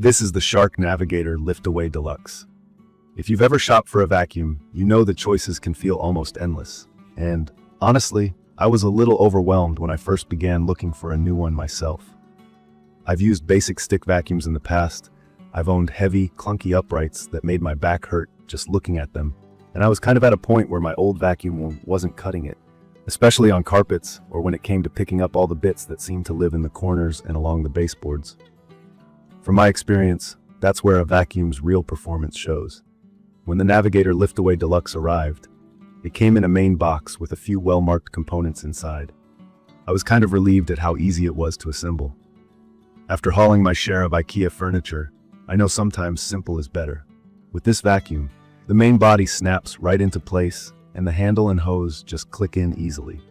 This is the Shark Navigator Lift-Away Deluxe. If you've ever shopped for a vacuum, you know the choices can feel almost endless. And honestly, I was a little overwhelmed when I first began looking for a new one myself. I've used basic stick vacuums in the past. I've owned heavy, clunky uprights that made my back hurt just looking at them. And I was kind of at a point where my old vacuum wasn't cutting it, especially on carpets or when it came to picking up all the bits that seemed to live in the corners and along the baseboards. From my experience, that's where a vacuum's real performance shows. When the Navigator Lift-Away Deluxe arrived, it came in a main box with a few well-marked components inside. I was kind of relieved at how easy it was to assemble. After hauling my share of IKEA furniture, I know sometimes simple is better. With this vacuum, the main body snaps right into place and the handle and hose just click in easily.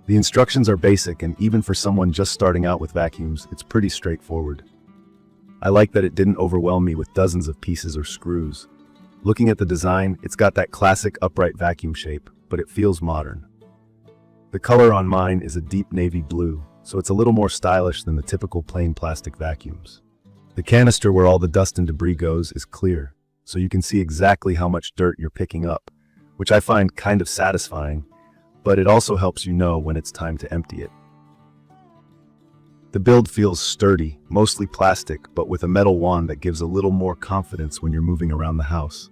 The instructions are basic, and even for someone just starting out with vacuums, it's pretty straightforward. I like that it didn't overwhelm me with dozens of pieces or screws. Looking at the design, it's got that classic upright vacuum shape, but it feels modern. The color on mine is a deep navy blue, so it's a little more stylish than the typical plain plastic vacuums. The canister where all the dust and debris goes is clear, so you can see exactly how much dirt you're picking up, which I find kind of satisfying, but it also helps you know when it's time to empty it. The build feels sturdy, mostly plastic, but with a metal wand that gives a little more confidence when you're moving around the house.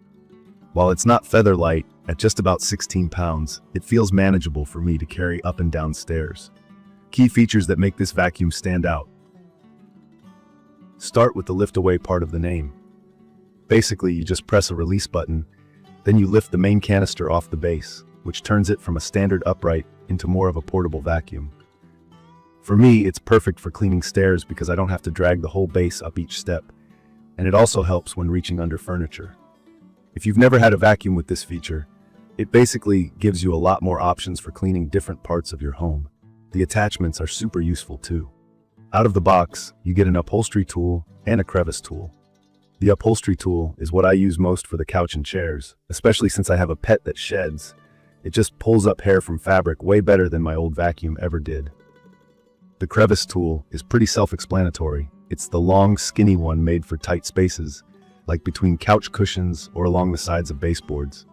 While it's not feather light, at just about 16 pounds, it feels manageable for me to carry up and down stairs. Key features that make this vacuum stand out. Start with the lift-away part of the name. Basically, you just press a release button, then you lift the main canister off the base, which turns it from a standard upright into more of a portable vacuum. For me, it's perfect for cleaning stairs because I don't have to drag the whole base up each step, and it also helps when reaching under furniture. If you've never had a vacuum with this feature, it basically gives you a lot more options for cleaning different parts of your home. The attachments are super useful too. Out of the box, you get an upholstery tool and a crevice tool. The upholstery tool is what I use most for the couch and chairs, especially since I have a pet that sheds. It just pulls up hair from fabric way better than my old vacuum ever did. The crevice tool is pretty self-explanatory. It's the long, skinny one made for tight spaces, like between couch cushions or along the sides of baseboards.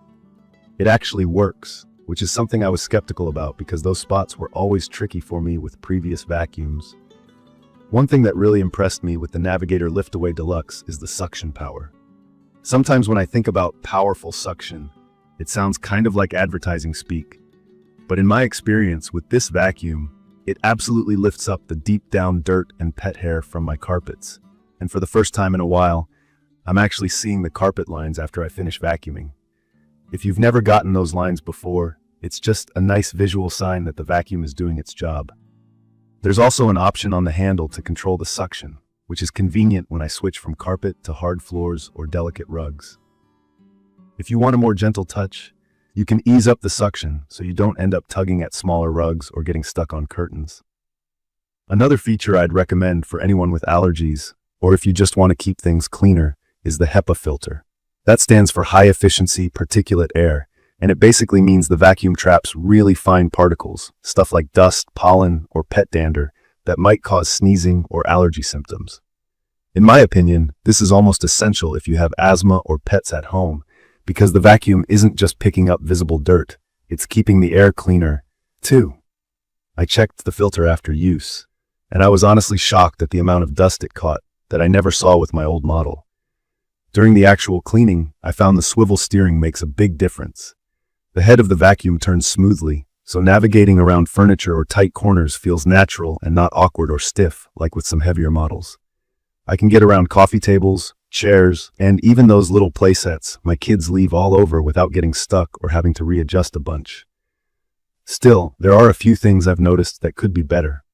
It actually works, which is something I was skeptical about because those spots were always tricky for me with previous vacuums. One thing that really impressed me with the Navigator Lift-Away Deluxe is the suction power. Sometimes when I think about powerful suction, it sounds kind of like advertising speak. But in my experience with this vacuum, it absolutely lifts up the deep down dirt and pet hair from my carpets. And for the first time in a while, I'm actually seeing the carpet lines after I finish vacuuming. If you've never gotten those lines before, it's just a nice visual sign that the vacuum is doing its job. There's also an option on the handle to control the suction, which is convenient when I switch from carpet to hard floors or delicate rugs. If you want a more gentle touch, you can ease up the suction so you don't end up tugging at smaller rugs or getting stuck on curtains. Another feature I'd recommend for anyone with allergies, or if you just want to keep things cleaner, is the HEPA filter. That stands for high efficiency particulate air, and it basically means the vacuum traps really fine particles, stuff like dust, pollen, or pet dander, that might cause sneezing or allergy symptoms. In my opinion, this is almost essential if you have asthma or pets at home, because the vacuum isn't just picking up visible dirt, it's keeping the air cleaner, too. I checked the filter after use, and I was honestly shocked at the amount of dust it caught that I never saw with my old model. During the actual cleaning, I found the swivel steering makes a big difference. The head of the vacuum turns smoothly, so navigating around furniture or tight corners feels natural and not awkward or stiff like with some heavier models. I can get around coffee tables, chairs, and even those little play sets my kids leave all over without getting stuck or having to readjust a bunch. Still, there are a few things I've noticed that could be better.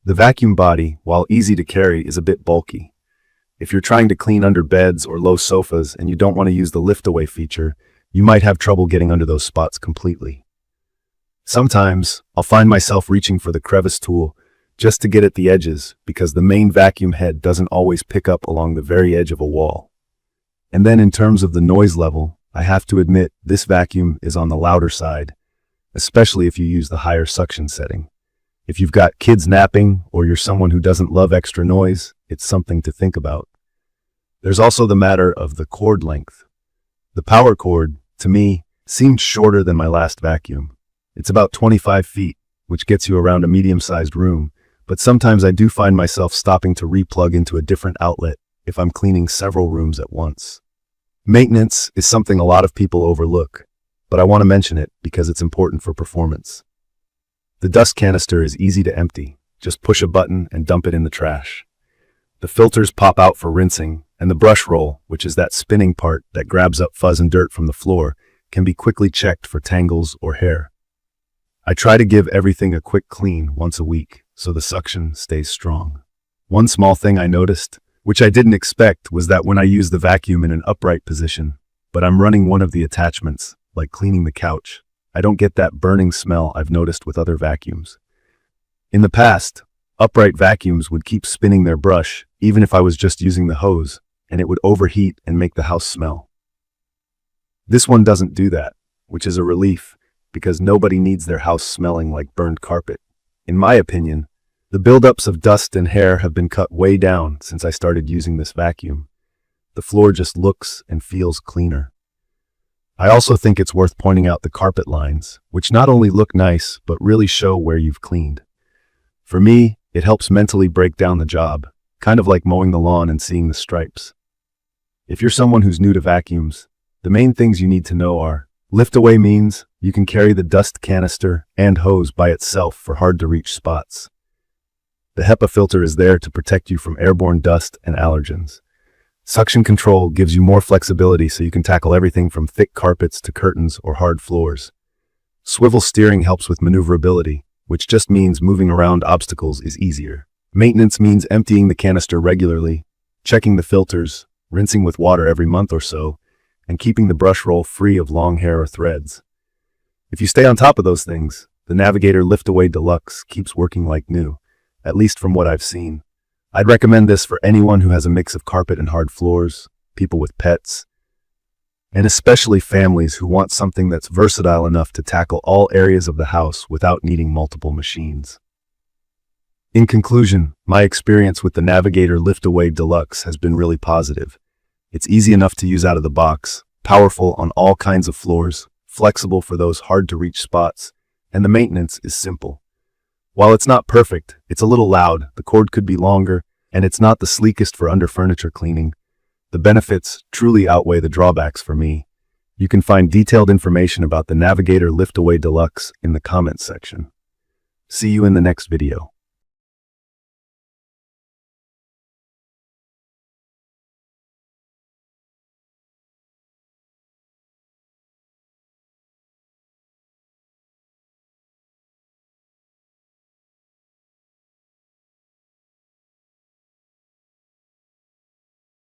The vacuum body, while easy to carry, is a bit bulky. If you're trying to clean under beds or low sofas and you don't want to use the lift-away feature, you might have trouble getting under those spots completely. Sometimes, I'll find myself reaching for the crevice tool just to get at the edges because the main vacuum head doesn't always pick up along the very edge of a wall. And then in terms of the noise level, I have to admit this vacuum is on the louder side, especially if you use the higher suction setting. If you've got kids napping or you're someone who doesn't love extra noise, it's something to think about. There's also the matter of the cord length. The power cord, to me, seemed shorter than my last vacuum. It's about 25 feet, which gets you around a medium-sized room, but sometimes I do find myself stopping to replug into a different outlet if I'm cleaning several rooms at once. Maintenance is something a lot of people overlook, but I want to mention it because it's important for performance. The dust canister is easy to empty. Just push a button and dump it in the trash. The filters pop out for rinsing, and the Brushroll, which is that spinning part that grabs up fuzz and dirt from the floor, can be quickly checked for tangles or hair. I try to give everything a quick clean once a week, so the suction stays strong. One small thing I noticed, which I didn't expect, was that when I use the vacuum in an upright position, but I'm running one of the attachments, like cleaning the couch, I don't get that burning smell I've noticed with other vacuums. In the past, upright vacuums would keep spinning their brush, even if I was just using the hose, and it would overheat and make the house smell. This one doesn't do that, which is a relief, because nobody needs their house smelling like burned carpet. In my opinion, the buildups of dust and hair have been cut way down since I started using this vacuum. The floor just looks and feels cleaner. I also think it's worth pointing out the carpet lines, which not only look nice, but really show where you've cleaned. For me, it helps mentally break down the job, kind of like mowing the lawn and seeing the stripes. If you're someone who's new to vacuums, the main things you need to know are: lift-away means you can carry the dust canister and hose by itself for hard-to-reach spots. The HEPA filter is there to protect you from airborne dust and allergens. Suction control gives you more flexibility so you can tackle everything from thick carpets to curtains or hard floors. Swivel steering helps with maneuverability, which just means moving around obstacles is easier. Maintenance means emptying the canister regularly, checking the filters, rinsing with water every month or so, and keeping the Brushroll free of long hair or threads. If you stay on top of those things, the Navigator Lift-Away Deluxe keeps working like new, at least from what I've seen. I'd recommend this for anyone who has a mix of carpet and hard floors, people with pets, and especially families who want something that's versatile enough to tackle all areas of the house without needing multiple machines. In conclusion, my experience with the Navigator Lift-Away Deluxe has been really positive. It's easy enough to use out of the box, powerful on all kinds of floors, flexible for those hard-to-reach spots, and the maintenance is simple. While it's not perfect, it's a little loud, the cord could be longer, and it's not the sleekest for under-furniture cleaning. The benefits truly outweigh the drawbacks for me. You can find detailed information about the Navigator Lift-Away Deluxe in the comments section. See you in the next video.